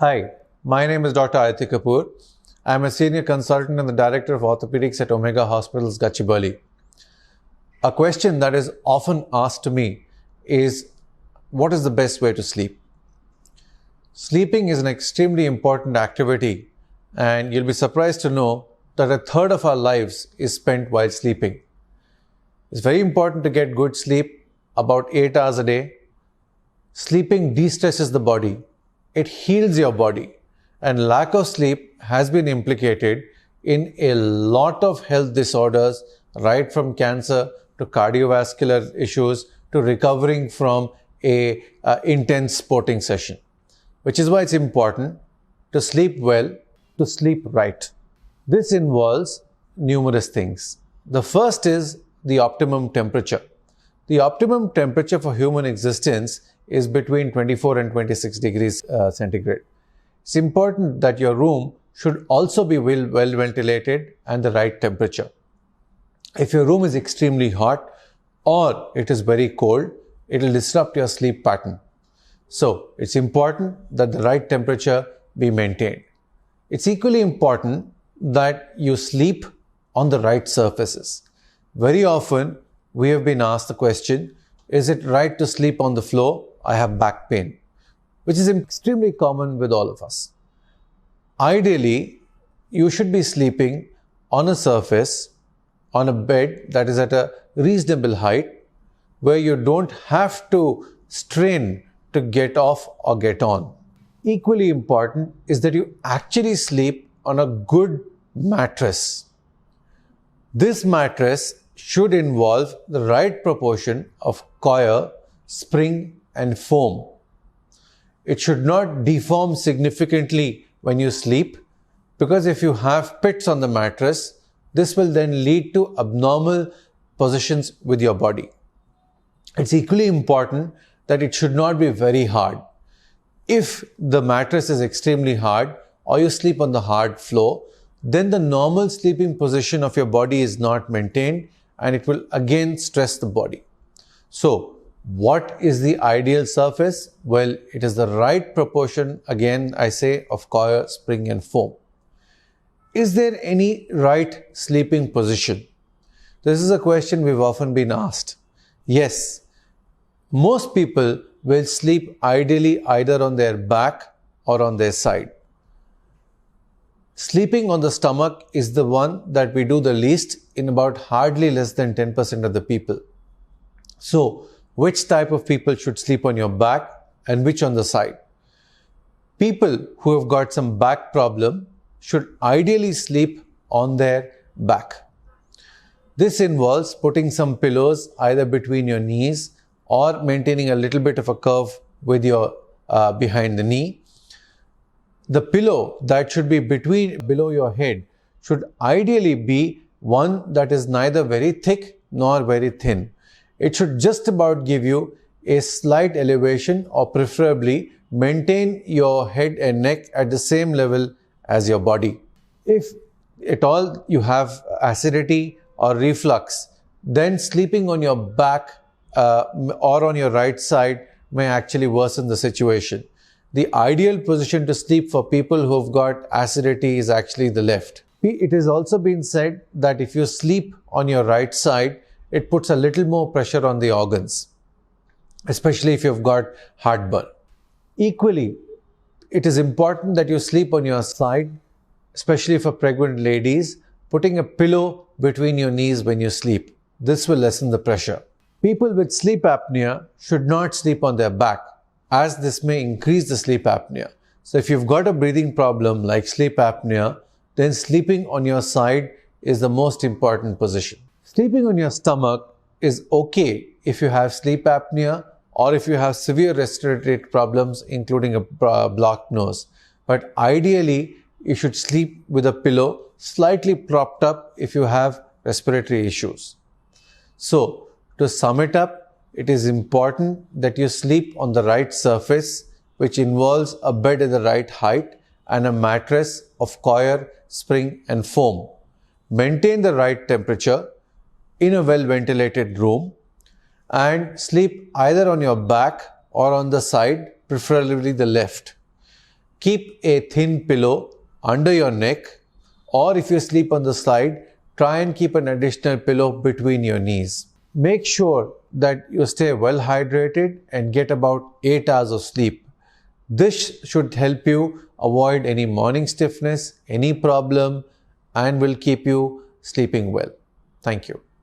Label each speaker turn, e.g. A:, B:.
A: Hi, my name is Dr. Aditya Kapoor. I am a senior consultant and the director of orthopedics at Omega Hospitals, Gachibowli. A question that is often asked to me is, what is the best way to sleep? Sleeping is an extremely important activity, and you'll be surprised to know that a third of our lives is spent while sleeping. It's very important to get good sleep, about 8 hours a day. Sleeping de-stresses the body. It heals your body, and lack of sleep has been implicated in a lot of health disorders, right from cancer to cardiovascular issues to recovering from a intense sporting session, which is why it's important to sleep well, to sleep right. This involves numerous things. The first is the optimum temperature. The optimum temperature for human existence is between 24 and 26 degrees centigrade. It's important that your room should also be well ventilated and the right temperature. If your room is extremely hot or it is very cold, it will disrupt your sleep pattern. So it's important that the right temperature be maintained. It's equally important that you sleep on the right surfaces. Very often we have been asked the question, is it right to sleep on the floor? I have back pain, which is extremely common with all of us. Ideally, you should be sleeping on a surface, on a bed that is at a reasonable height, where you don't have to strain to get off or get on. Equally important is that you actually sleep on a good mattress. This mattress should involve the right proportion of coir, spring, and foam. It should not deform significantly when you sleep, because if you have pits on the mattress, this will then lead to abnormal positions with your body. It's equally important that it should not be very hard. If the mattress is extremely hard or you sleep on the hard floor, then the normal sleeping position of your body is not maintained and it will again stress the body. So, what is the ideal surface? Well, it is the right proportion, again I say, of coir, spring and foam. Is there any right sleeping position? This is a question we've often been asked. Yes, most people will sleep ideally either on their back or on their side. Sleeping on the stomach is the one that we do the least in about hardly less than 10% of the people. So, which type of people should sleep on your back and which on the side? People who have got some back problem should ideally sleep on their back. This involves putting some pillows either between your knees or maintaining a little bit of a curve with your behind the knee. The pillow that should be below your head should ideally be one that is neither very thick nor very thin. It should just about give you a slight elevation or preferably maintain your head and neck at the same level as your body. If at all you have acidity or reflux, then sleeping on your back or on your right side may actually worsen the situation. The ideal position to sleep for people who have got acidity is actually the left. It has also been said that if you sleep on your right side, it puts a little more pressure on the organs, especially if you've got heartburn. Equally, it is important that you sleep on your side, especially for pregnant ladies, putting a pillow between your knees when you sleep. This will lessen the pressure. People with sleep apnea should not sleep on their back, as this may increase the sleep apnea. So if you've got a breathing problem like sleep apnea, then sleeping on your side is the most important position. Sleeping on your stomach is okay if you have sleep apnea or if you have severe respiratory problems, including a blocked nose. But ideally, you should sleep with a pillow slightly propped up if you have respiratory issues. So, to sum it up, it is important that you sleep on the right surface, which involves a bed at the right height and a mattress of coir, spring and foam. Maintain the right temperature in a well-ventilated room and sleep either on your back or on the side, preferably the left. keep a thin pillow under your neck, or if you sleep on the side, try and keep an additional pillow between your knees. Make sure that you stay well hydrated and get about 8 hours of sleep. This should help you avoid any morning stiffness, any problem, and will keep you sleeping well. Thank you.